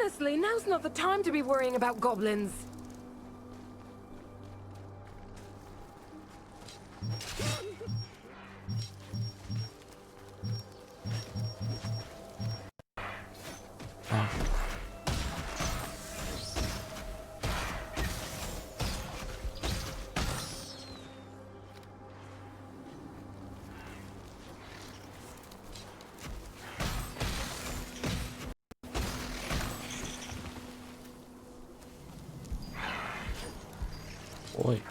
Honestly, now's not the time to be worrying about goblins. Boy.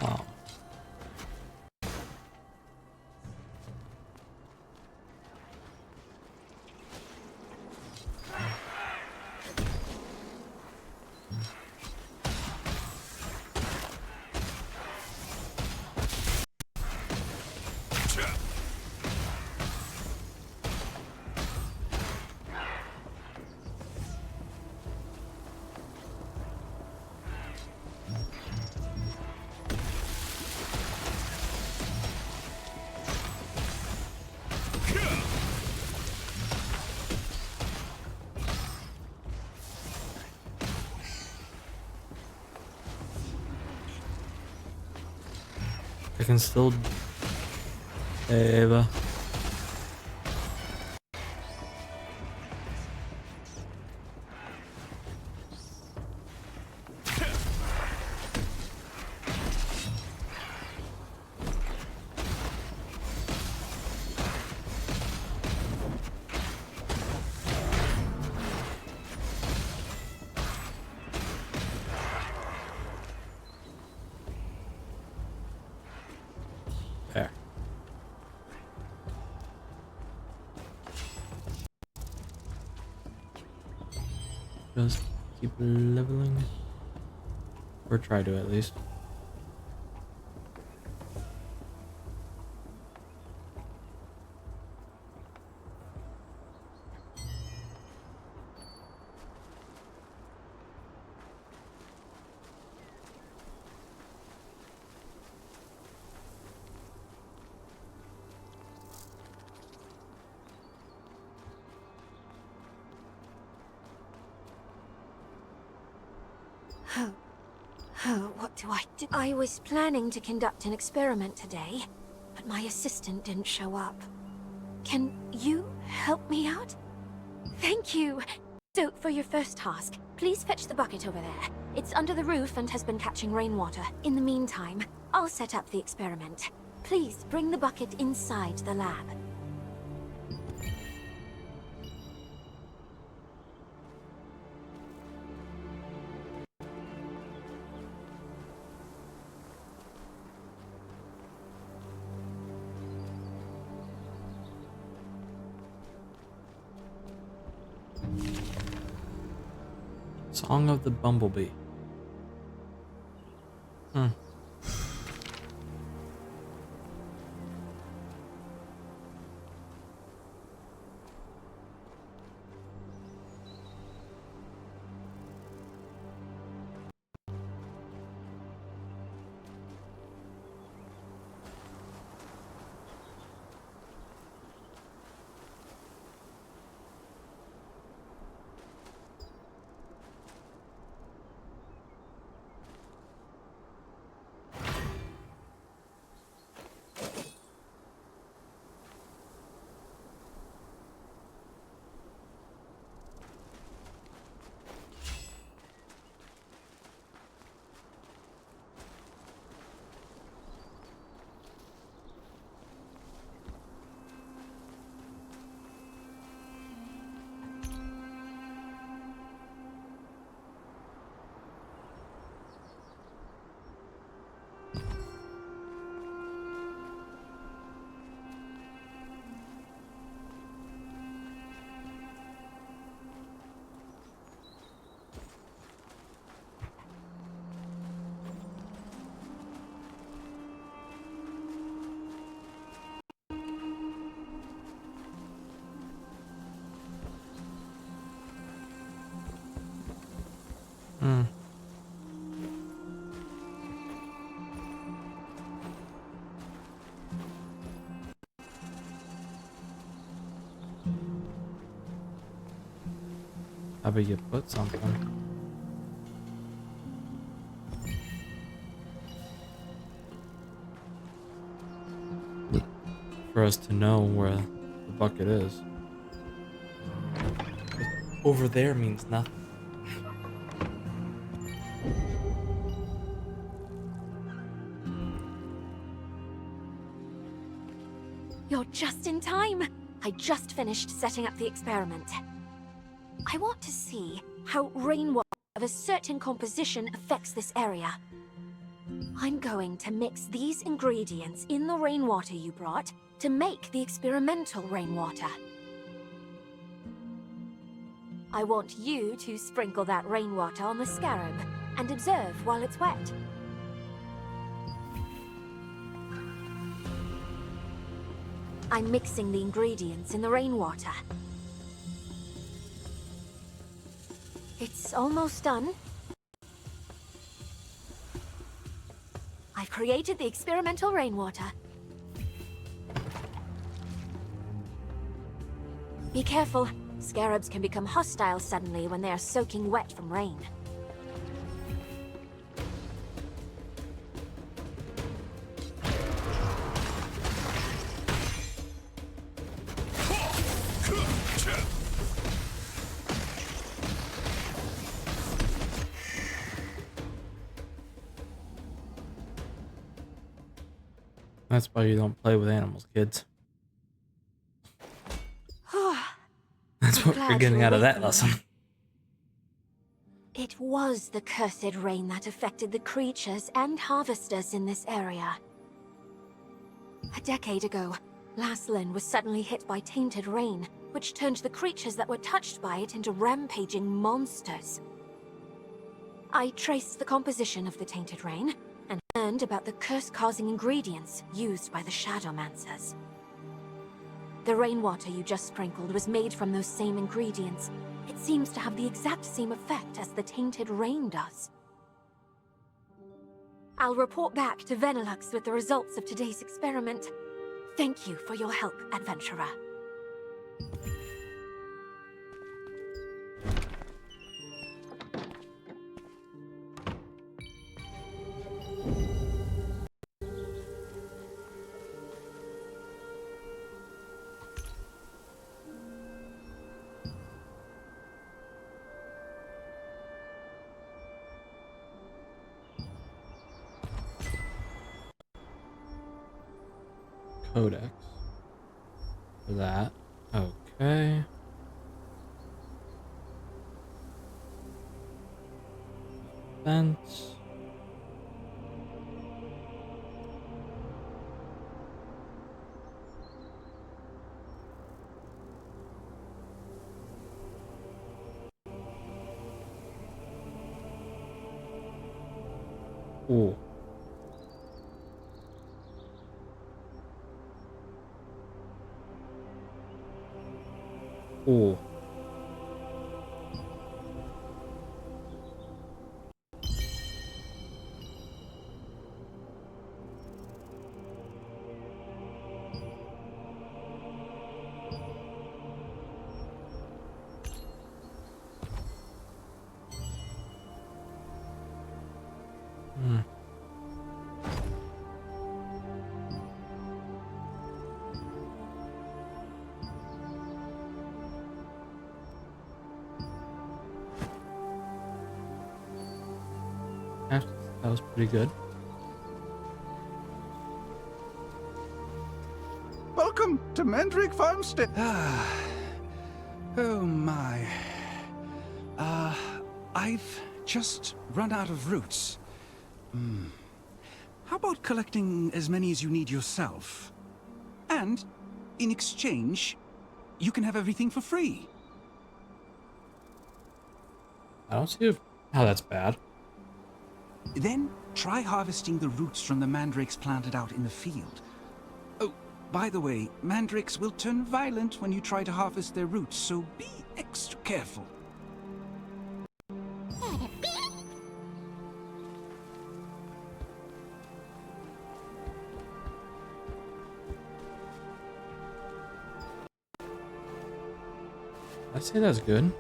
Oh. I can still... Eva. There. Just keep leveling. Or try to at least. What do I do? I was planning to conduct an experiment today, but my assistant didn't show up. Can you help me out? Thank you! So, for your first task, please fetch the bucket over there. It's under the roof and has been catching rainwater. In the meantime, I'll set up the experiment. Please bring the bucket inside the lab. Song of the Bumblebee. However you put something. For us to know where the bucket is. Over there means nothing. You're just in time. I just finished setting up the experiment. I want to see how rainwater of a certain composition affects this area. I'm going to mix these ingredients in the rainwater you brought to make the experimental rainwater. I want you to sprinkle that rainwater on the scarab and observe while it's wet. I'm mixing the ingredients in the rainwater. It's almost done. I've created the experimental rainwater. Be careful. Scarabs can become hostile suddenly when they are soaking wet from rain. That's why you don't play with animals, kids. That's what we're getting out of that lesson. It was the cursed rain that affected the creatures and harvesters in this area. A decade ago, Laslin was suddenly hit by tainted rain, which turned the creatures that were touched by it into rampaging monsters. I traced the composition of the tainted rain and learned about the curse-causing ingredients used by the Shadowmancers. The rainwater you just sprinkled was made from those same ingredients. It seems to have the exact same effect as the tainted rain does. I'll report back to Venilux with the results of today's experiment. Thank you for your help, adventurer. Codex. For that. Okay. Fence. Ooh. Ooh. Hmm. That was pretty good. Welcome to Mandrake Farmstead. Oh my. I've just run out of roots. How about collecting as many as you need yourself? And in exchange, you can have everything for free. I don't see how that's bad. Then try harvesting the roots from the mandrakes planted out in the field. Oh, by the way, mandrakes will turn violent when you try to harvest their roots, so be extra careful. I'd say that's good.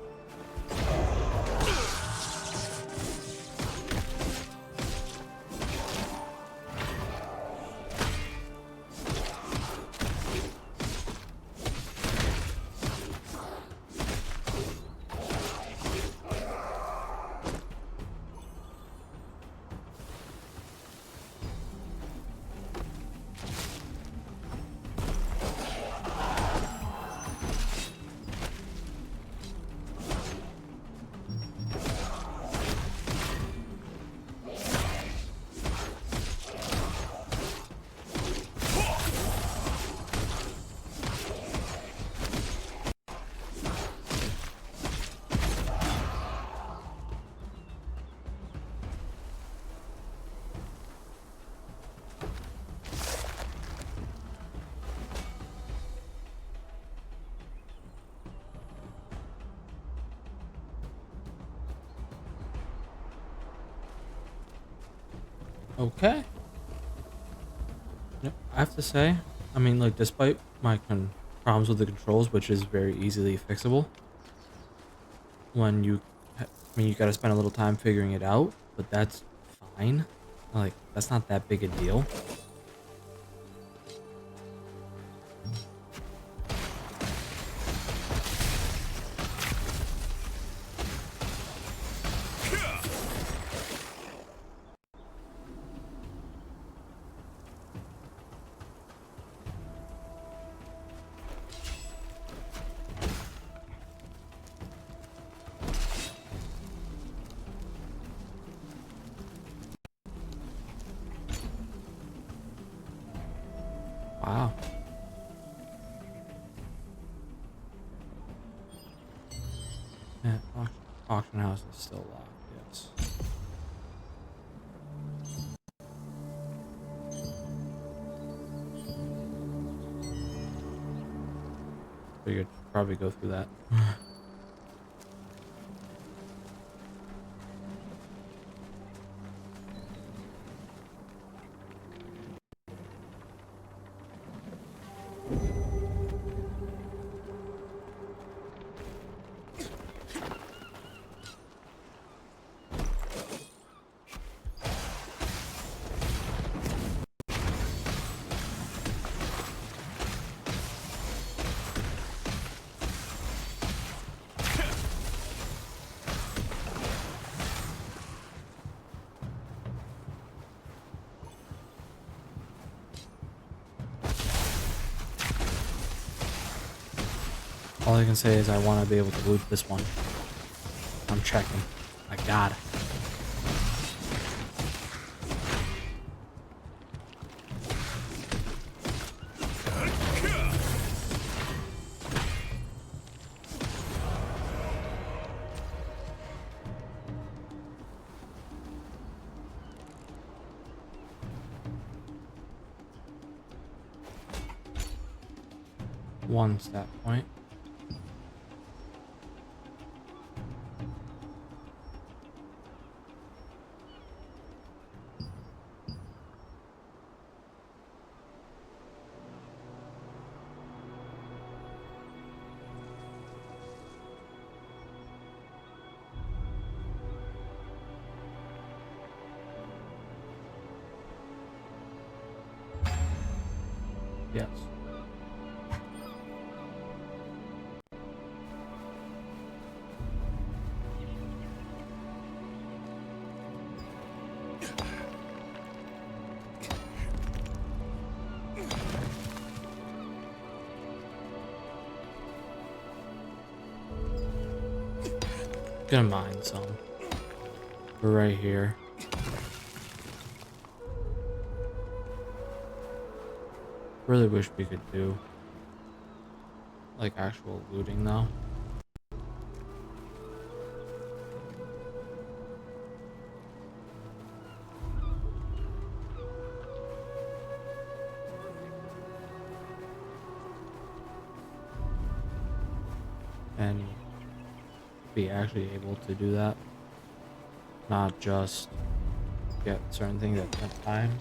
Okay. Yep, I have to say, I mean, like, despite my problems with the controls, which is very easily fixable, when I mean, you gotta spend a little time figuring it out, but that's fine. Like, that's not that big a deal. Wow. Yeah, auction house is still locked, yes. Figured probably go through that. All I can say is I want to be able to loot this one. I'm checking. I got it. One stat point. Yes. Gonna mine some. We're right here. Really wish we could do like actual looting though. And be actually able to do that. Not just get certain things at different times.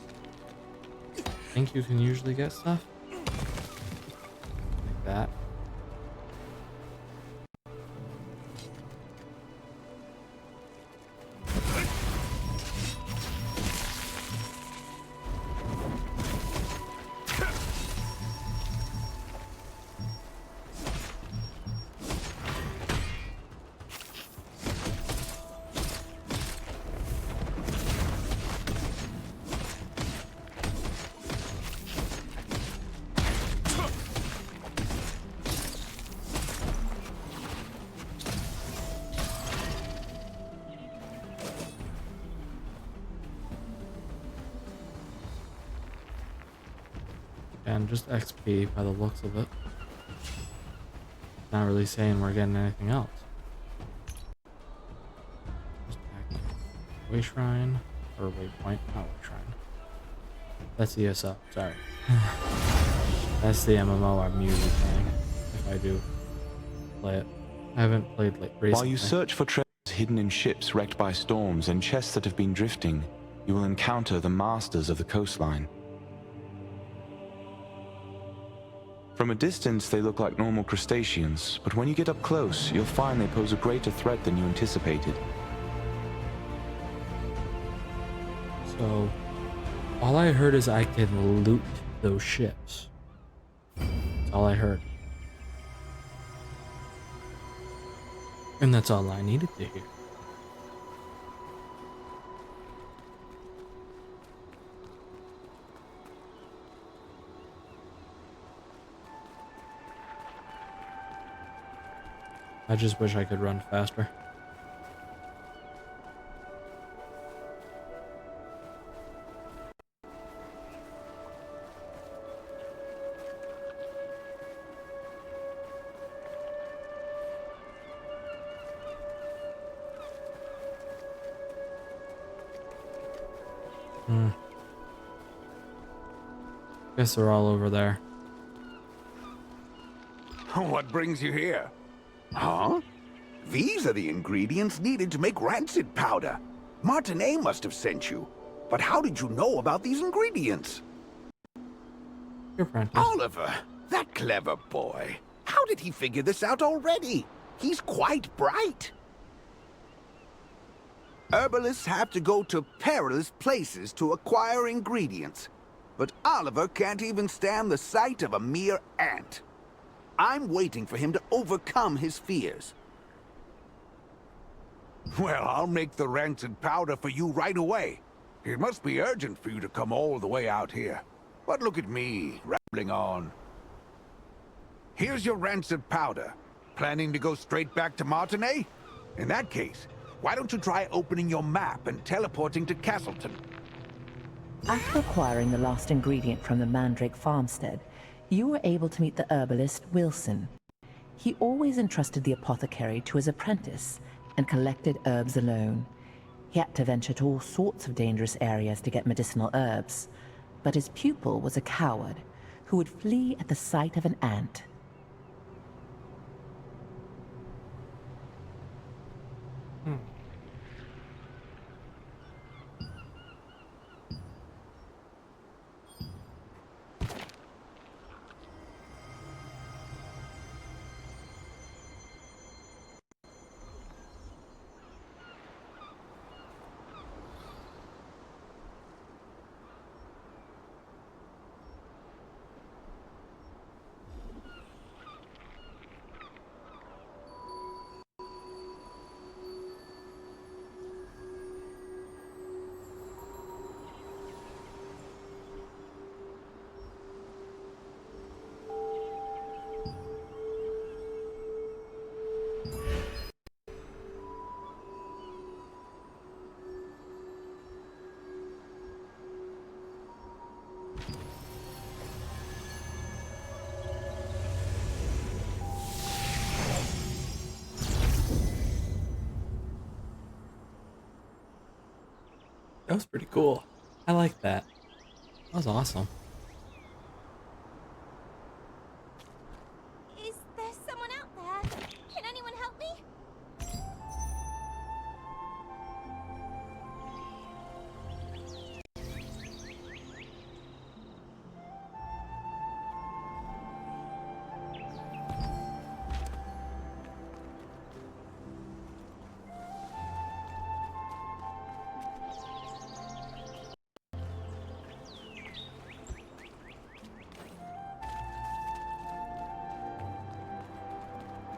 I think you can usually get stuff like that. And just XP by the looks of it. Not really saying we're getting anything else. Just way shrine or waypoint, not way shrine. That's ESO, sorry. That's the MMO I'm usually playing if I do play it. I haven't played like recently. While you search for treasures hidden in ships wrecked by storms and chests that have been drifting, you will encounter the masters of the coastline. From a distance, they look like normal crustaceans, but when you get up close, you'll find they pose a greater threat than you anticipated. So, all I heard is I can loot those ships. That's all I heard. And that's all I needed to hear. I just wish I could run faster. Guess they're all over there. What brings you here? Huh? These are the ingredients needed to make rancid powder. Martinet must have sent you. But how did you know about these ingredients? Your apprentice. Oliver, that clever boy. How did he figure this out already? He's quite bright. Herbalists have to go to perilous places to acquire ingredients. But Oliver can't even stand the sight of a mere ant. I'm waiting for him to overcome his fears. Well, I'll make the rancid powder for you right away. It must be urgent for you to come all the way out here. But look at me, rambling on. Here's your rancid powder. Planning to go straight back to Martinet? In that case, why don't you try opening your map and teleporting to Castleton? After acquiring the last ingredient from the Mandrake farmstead, you were able to meet the herbalist Wilson. He always entrusted the apothecary to his apprentice and collected herbs alone. He had to venture to all sorts of dangerous areas to get medicinal herbs, but his pupil was a coward who would flee at the sight of an ant. That was pretty cool. I like that. That was awesome. Is there someone out there? Can anyone help me?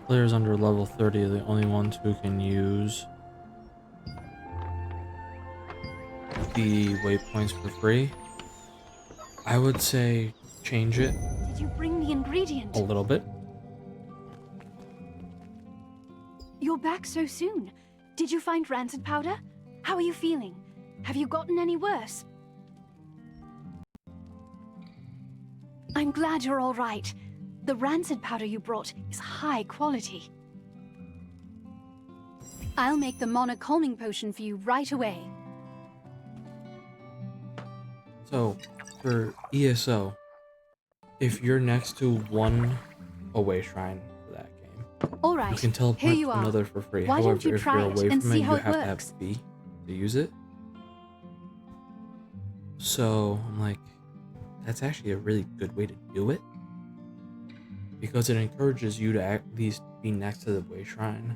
Players under level 30 are the only ones who can use the waypoints for free. I would say change it Did you bring the ingredient? a little bit. You're back so soon. Did you find rancid powder? How are you feeling? Have you gotten any worse? I'm glad you're all right. The rancid powder you brought is high quality. I'll make the Mana calming potion for you right away. So, for ESO, if you're next to one away shrine for that game, All you right, can teleport here you to are. another for free. Why However, don't you if try you're it away and from see it, how you it have to works? have B to use it. So I'm like, that's actually a really good way to do it because it encourages you to at least be next to the way shrine.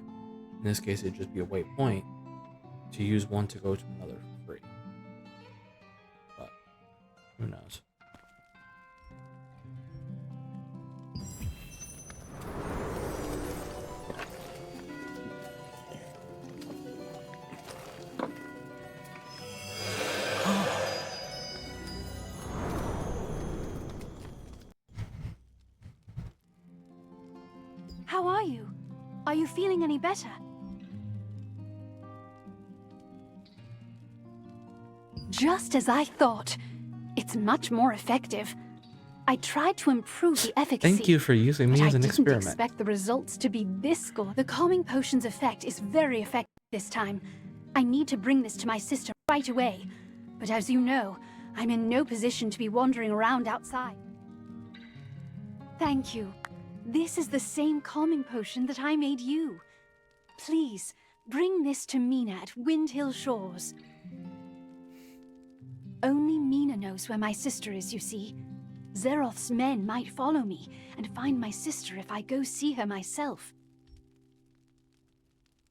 In this case, it'd just be a waypoint to use one to go to another for free. But who knows? How are you? Are you feeling any better? Just as I thought. It's much more effective. I tried to improve the efficacy. Thank you for using me but as an I experiment. didn't expect the results to be this good. The calming potion's effect is very effective this time. I need to bring this to my sister right away. But as you know, I'm in no position to be wandering around outside. Thank you. This is the same calming potion that I made you. Please, bring this to Mina at Windhill Shores. Only Mina knows where my sister is, you see. Zeroth's men might follow me and find my sister if I go see her myself.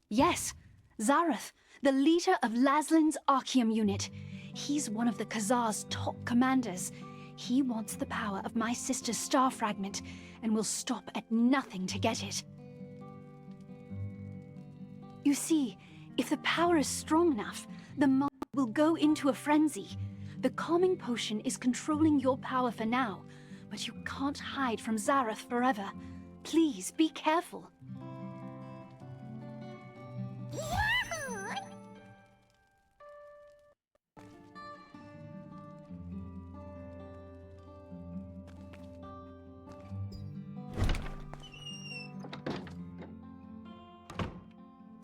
Yes, Zareth, the leader of Laslin's Archeum unit. He's one of the Khazar's top commanders. He wants the power of my sister's star fragment and will stop at nothing to get it. You see, if the power is strong enough, the mob will go into a frenzy. The calming potion is controlling your power for now, but you can't hide from Zareth forever. Please be careful.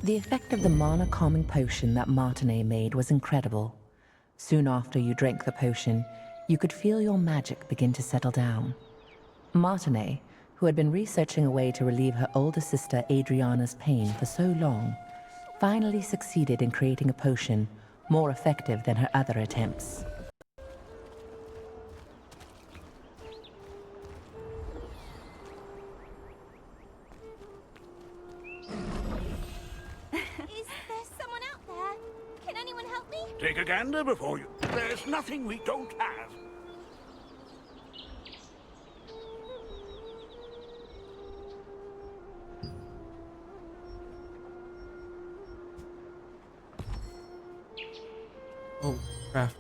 The effect of the mana calming potion that Martinet made was incredible. Soon after you drank the potion, you could feel your magic begin to settle down. Martinet, who had been researching a way to relieve her older sister Adriana's pain for so long, finally succeeded in creating a potion more effective than her other attempts. Is there someone out there? Can anyone help me? Take a gander before you... There's nothing we don't have. Oh, craft.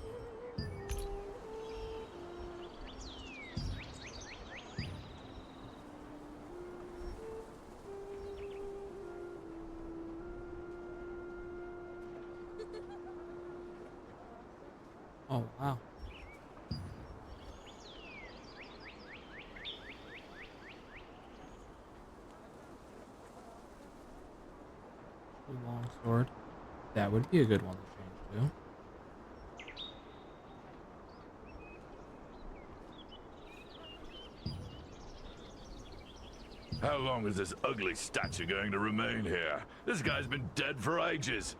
Oh, wow. A long sword. That would be a good one to change to. How long is this ugly statue going to remain here? This guy's been dead for ages.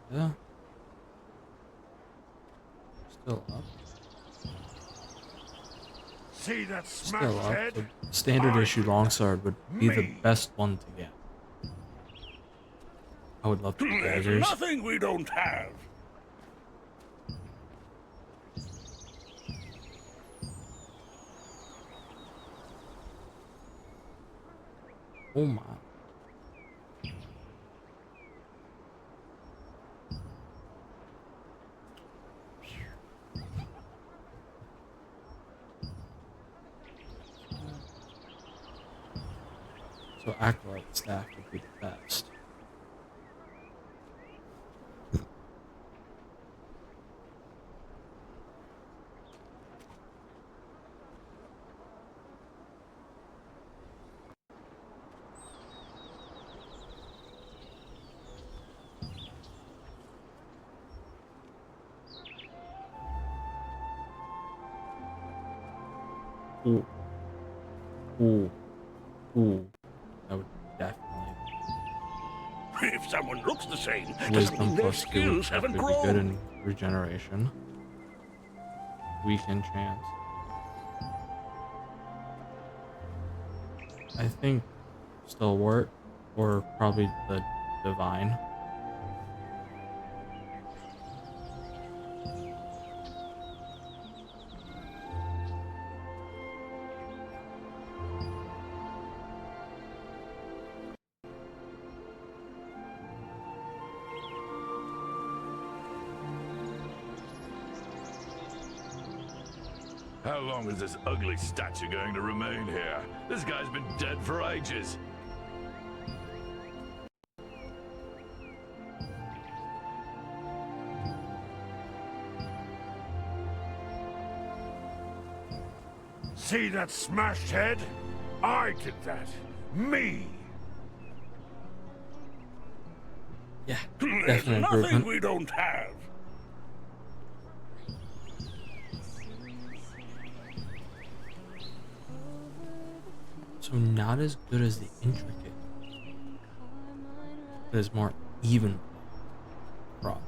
Yeah. Still up. See that Still smashed up. head? The standard issue longsword would be the best one to get. I would love to get There's daggers. nothing we don't have. Oh my. So Acolyte staff would be the best. Ooh. Ooh. Ooh. That would definitely If someone looks the same, doesn't Wisdom mean their plus 2 would skills haven't probably be good grown. in regeneration. Weaken chance. I think Stalwart or probably the Divine. How long is this ugly statue going to remain here? This guy's been dead for ages. See that smashed head? I did that. Me. Yeah, There's definite nothing improvement. we don't have. So not as good as the intricate, but it's more even. Raw.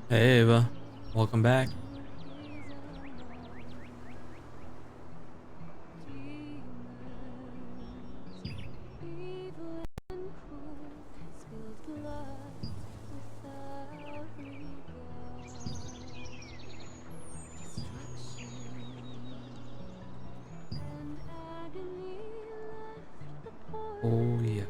Hey Ava, welcome back. Oh yes.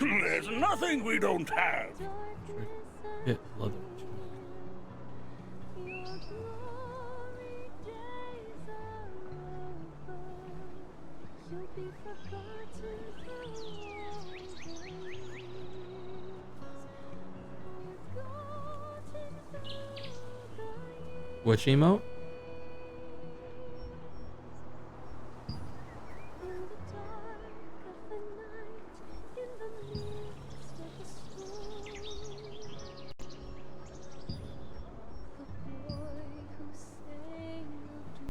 There's nothing we don't have. Hit leather. Which emote?